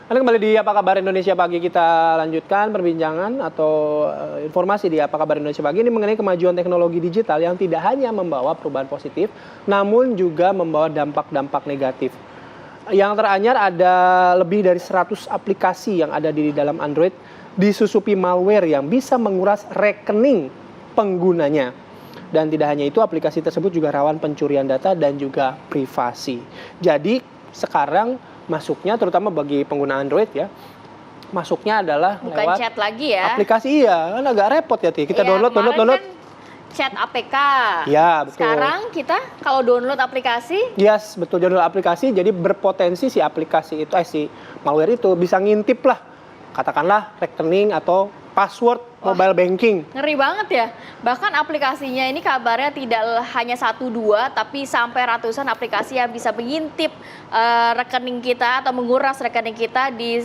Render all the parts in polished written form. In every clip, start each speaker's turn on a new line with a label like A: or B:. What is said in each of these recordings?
A: Anda kembali di Apa Kabar Indonesia Pagi, kita lanjutkan perbincangan atau informasi di Apa Kabar Indonesia Pagi ini mengenai kemajuan teknologi digital yang tidak hanya membawa perubahan positif, namun juga membawa dampak-dampak negatif. Yang teranyar ada lebih dari 100 aplikasi yang ada di dalam Android disusupi malware yang bisa menguras rekening penggunanya. Dan tidak hanya itu, aplikasi tersebut juga rawan pencurian data dan juga privasi. Jadi sekarang masuknya terutama bagi pengguna Android ya, masuknya adalah
B: bukan
A: lewat
B: chat lagi ya.
A: aplikasi. Iya, kan agak repot ya, kita
B: Iya,
A: download.
B: kan chat APK.
A: Ya, betul.
B: Sekarang kita kalau download aplikasi,
A: Yes, betul, download aplikasi, jadi berpotensi si aplikasi itu, si malware itu bisa ngintip lah, katakanlah rekening atau password mobile banking.
B: ngeri banget ya. Bahkan aplikasinya ini kabarnya tidak hanya 1-2, tapi sampai ratusan aplikasi yang bisa mengintip rekening kita atau menguras rekening kita di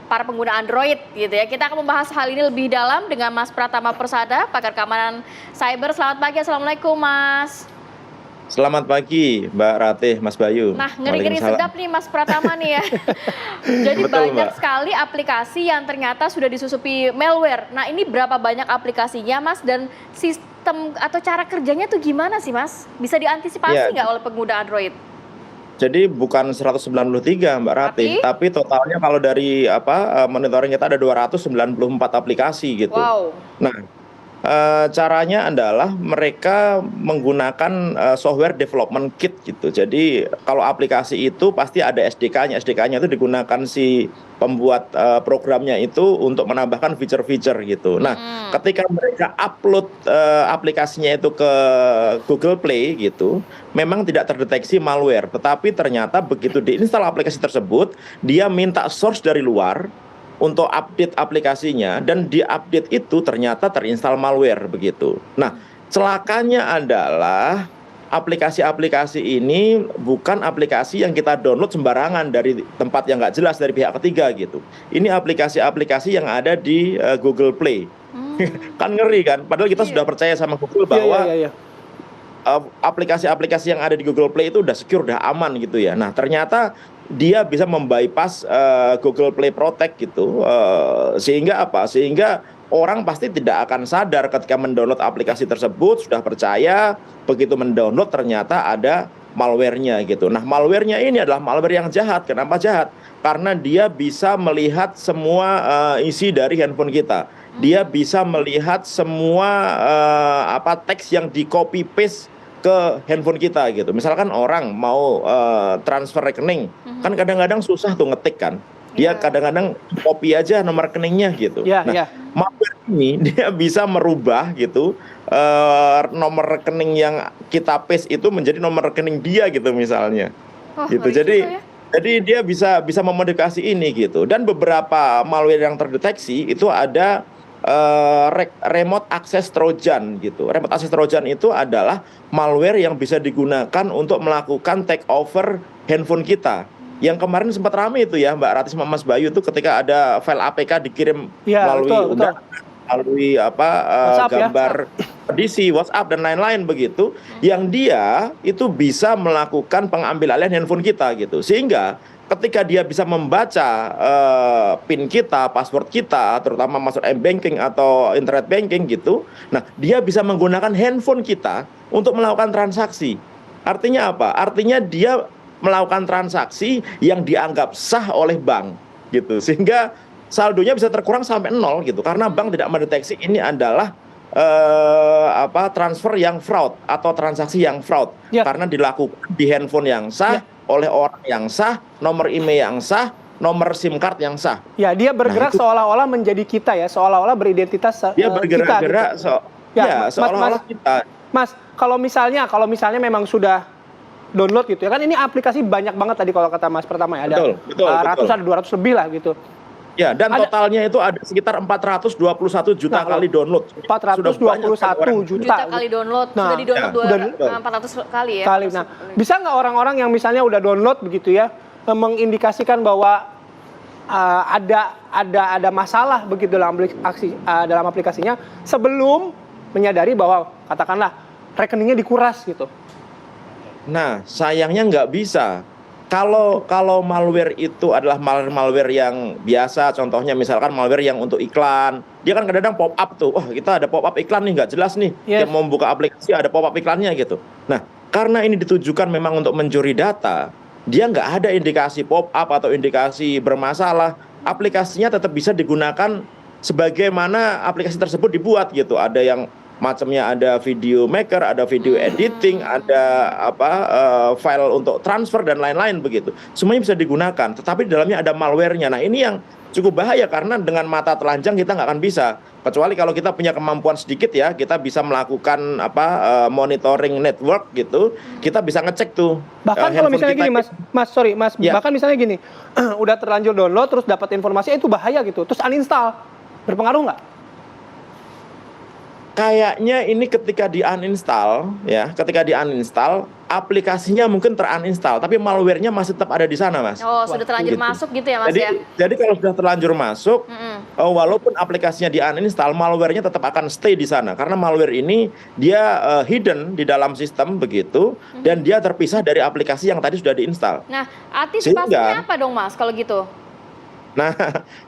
B: para pengguna Android gitu ya. Kita akan membahas hal ini lebih dalam dengan Mas Pratama Persada, pakar keamanan cyber. Selamat pagi, Assalamualaikum Mas.
C: Selamat pagi, Mbak Ratih, Mas Bayu.
B: Nah, ngeri-ngeri sedap nih Mas Pratama nih ya. Jadi
C: Betul,
B: banyak
C: Mbak.
B: sekali aplikasi yang ternyata sudah disusupi malware. Nah, ini berapa banyak aplikasinya Mas, dan sistem atau cara kerjanya tuh gimana sih Mas? Bisa diantisipasi nggak oleh pengguna Android?
C: Jadi bukan 193 Mbak Ratih, tapi totalnya kalau dari monitoring kita ada 294 aplikasi gitu.
B: Wow.
C: Nah, caranya adalah mereka menggunakan software development kit gitu. Jadi kalau aplikasi itu pasti ada SDK-nya. SDK-nya itu digunakan si pembuat programnya itu untuk menambahkan fitur-fitur gitu. Nah, ketika mereka upload aplikasinya itu ke Google Play gitu, memang tidak terdeteksi malware. Tetapi ternyata begitu diinstal aplikasi tersebut, dia minta source dari luar untuk update aplikasinya, dan di update itu ternyata terinstal malware begitu. Nah, celakanya adalah aplikasi-aplikasi ini bukan aplikasi yang kita download sembarangan dari tempat yang nggak jelas dari pihak ketiga gitu. Ini aplikasi-aplikasi yang ada di Google Play. Kan ngeri kan? Padahal kita sudah percaya sama Google bahwa aplikasi-aplikasi yang ada di Google Play itu udah secure, udah aman gitu ya. Nah, ternyata dia bisa membypass Google Play Protect gitu, sehingga apa? Sehingga orang pasti tidak akan sadar ketika mendownload aplikasi tersebut, sudah percaya, begitu mendownload ternyata ada malware-nya gitu. Nah, malware-nya ini adalah malware yang jahat. Kenapa jahat? Karena dia bisa melihat semua isi dari handphone kita. Dia bisa melihat semua teks yang di copy paste ke handphone kita gitu. Misalkan orang mau transfer rekening, kan kadang-kadang susah tuh ngetik kan. Dia kadang-kadang copy aja nomor rekeningnya gitu. Malware ini dia bisa merubah gitu nomor rekening yang kita paste itu menjadi nomor rekening dia gitu misalnya. Gitu. Jadi dia bisa memodifikasi ini gitu. Dan beberapa malware yang terdeteksi itu ada remote access trojan gitu. Remote access trojan itu adalah malware yang bisa digunakan untuk melakukan take over handphone kita. Yang kemarin sempat ramai itu ya Mbak Ratih sama Mas Bayu itu ketika ada file APK dikirim melalui undangan, melalui gambar edisi WhatsApp dan lain-lain begitu, yang dia itu bisa melakukan pengambil alihan handphone kita gitu. Sehingga ketika dia bisa membaca PIN kita, password kita, terutama masuk M-banking atau internet banking gitu, nah dia bisa menggunakan handphone kita untuk melakukan transaksi. Artinya apa? Artinya dia melakukan transaksi yang dianggap sah oleh bank gitu. Sehingga saldonya bisa terkurang sampai 0 gitu. Karena bank tidak mendeteksi ini adalah transfer yang fraud atau transaksi yang fraud. Karena dilakukan di handphone yang sah, oleh orang yang sah, nomor email yang sah, nomor SIM card yang sah.
A: Ya, dia bergerak seolah-olah menjadi kita ya, seolah-olah beridentitas
C: dia bergerak-gerak
A: gitu.
C: seolah-olah kita.
A: Mas, kalau misalnya memang sudah download gitu ya, kan ini aplikasi banyak banget tadi kalau kata Mas Pratama ya, ada ratusan, 200 lebih lah gitu.
C: Ya, dan totalnya itu ada sekitar 421 juta kali download.
A: 421 juta
B: kali download. Sudah di-download 400 kali ya.
A: Nah, bisa nggak orang-orang yang misalnya udah download begitu ya, mengindikasikan bahwa ada masalah begitu dalam aplikasinya sebelum menyadari bahwa katakanlah rekeningnya dikuras gitu?
C: Nah, sayangnya nggak bisa. Kalau malware itu adalah malware yang biasa, contohnya misalkan malware yang untuk iklan, dia kan kadang-kadang pop up tuh, wah kita ada pop up iklan nih nggak jelas nih,
A: Yes.
C: yang mau buka aplikasi ada pop up iklannya gitu. Nah, karena ini ditujukan memang untuk mencuri data, dia nggak ada indikasi pop up atau indikasi bermasalah, aplikasinya tetap bisa digunakan sebagaimana aplikasi tersebut dibuat gitu. Ada yang macamnya, ada video maker, ada video editing, ada file untuk transfer dan lain-lain begitu. Semuanya bisa digunakan, tetapi di dalamnya ada malware-nya. Nah, ini yang cukup bahaya karena dengan mata telanjang kita nggak akan bisa. Kecuali kalau kita punya kemampuan sedikit ya, kita bisa melakukan monitoring network gitu. Kita bisa ngecek tuh.
A: Bahkan kalau misalnya gini, Mas,
C: Ya.
A: bahkan misalnya gini, udah terlanjur download terus dapat informasi itu bahaya gitu, terus uninstall, berpengaruh nggak?
C: Kayaknya ini ketika di-uninstall ya, aplikasinya mungkin ter-uninstall, tapi malware-nya masih tetap ada di sana, Mas.
B: Oh, sudah terlanjur
C: gitu.
B: masuk gitu ya, Mas ya?
C: Jadi kalau sudah terlanjur masuk, walaupun aplikasinya di-uninstall, malware-nya tetap akan stay di sana. Karena malware ini dia hidden di dalam sistem begitu, dan dia terpisah dari aplikasi yang tadi sudah diinstal.
B: Nah, antisipasinya
C: Sehingga-
B: apa dong, Mas, kalau gitu?
C: Nah,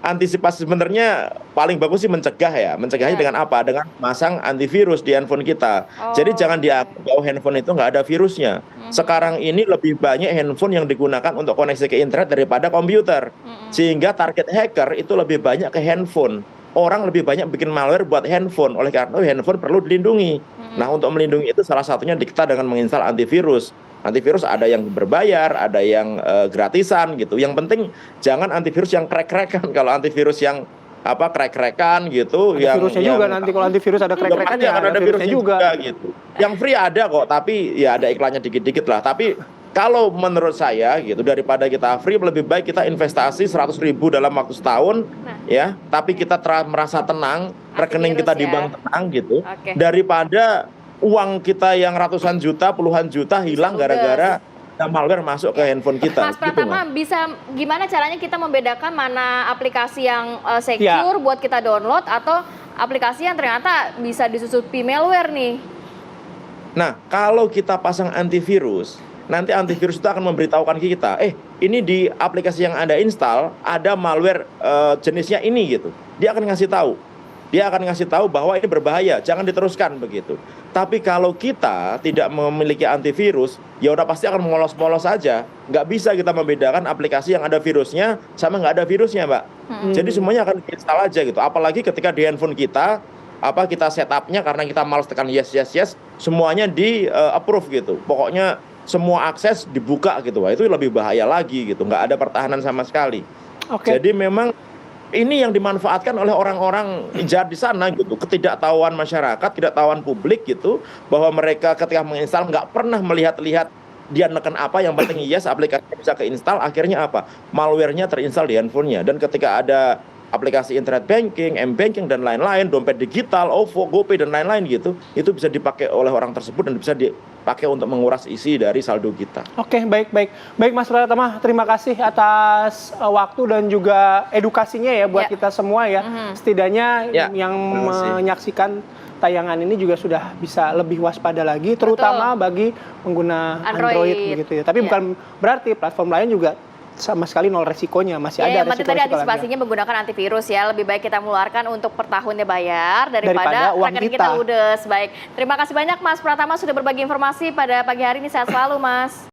C: antisipasi sebenarnya paling bagus sih mencegah ya. Mencegahnya
B: Ya.
C: dengan apa? Dengan masang antivirus di handphone kita. Jadi jangan dianggap bahwa handphone itu nggak ada virusnya. Sekarang ini lebih banyak handphone yang digunakan untuk koneksi ke internet daripada komputer. Sehingga target hacker itu lebih banyak ke handphone. Orang lebih banyak bikin malware buat handphone. Oleh karena itu handphone perlu dilindungi. Nah, untuk melindungi itu salah satunya kita dengan menginstal antivirus. Antivirus ada yang berbayar, ada yang gratisan gitu. Yang penting jangan antivirus yang crack-crackan. Kalau antivirus yang crack-crackan gitu,
A: Ada virusnya juga nanti kalau antivirus ada crack-crackan ya ada virusnya juga.
C: gitu. Yang free ada kok, tapi ya ada iklannya dikit-dikit lah. Tapi kalau menurut saya gitu, daripada kita free, lebih baik kita investasi 100.000 dalam waktu setahun, ya. Tapi kita merasa tenang, rekening kita di bank tenang gitu,
B: Oke.
C: daripada uang kita yang ratusan juta, puluhan juta hilang gara-gara malware masuk ke handphone kita.
B: Mas Pratama, bisa gimana caranya kita membedakan mana aplikasi yang secure buat kita download atau aplikasi yang ternyata bisa disusupi malware nih?
C: Nah, kalau kita pasang antivirus, nanti antivirus itu akan memberitahukan kita, ini di aplikasi yang Anda install ada malware jenisnya ini gitu. Dia akan ngasih tahu. Dia akan ngasih tahu bahwa ini berbahaya, jangan diteruskan begitu. Tapi kalau kita tidak memiliki antivirus, ya udah pasti akan molos-molos saja. Nggak bisa kita membedakan aplikasi yang ada virusnya sama nggak ada virusnya, Mbak. Jadi semuanya akan diinstal aja gitu. Apalagi ketika di handphone kita, kita setupnya karena kita malas tekan yes, semuanya di approve gitu. Pokoknya semua akses dibuka gitu. Wah, itu lebih bahaya lagi gitu. Nggak ada pertahanan sama sekali.
A: Oke.
C: Jadi memang ini yang dimanfaatkan oleh orang-orang jahat di sana gitu, ketidaktahuan masyarakat, ketidaktahuan publik gitu, bahwa mereka ketika menginstal nggak pernah melihat-lihat dia neken apa, yang penting yes aplikasinya bisa keinstal, akhirnya apa? Malware-nya terinstall di handphonenya, dan ketika ada aplikasi internet banking, m-banking dan lain-lain, dompet digital, OVO, GoPay dan lain-lain gitu, itu bisa dipakai oleh orang tersebut dan bisa dipakai untuk menguras isi dari saldo kita.
A: Oke, baik. Mas Pratama, terima kasih atas waktu dan juga edukasinya ya buat kita semua ya. Setidaknya yang menyaksikan tayangan ini juga sudah bisa lebih waspada lagi, terutama bagi pengguna Android begitu ya. Tapi bukan berarti platform lain juga sama sekali nol resikonya, masih ada resiko-resiko
B: tadi antisipasinya menggunakan antivirus ya. Lebih baik kita mengeluarkan untuk per tahunnya bayar daripada
A: uang
B: rekening kita ludes. Baik, terima kasih banyak Mas Pratama sudah berbagi informasi pada pagi hari ini. Sehat selalu, Mas.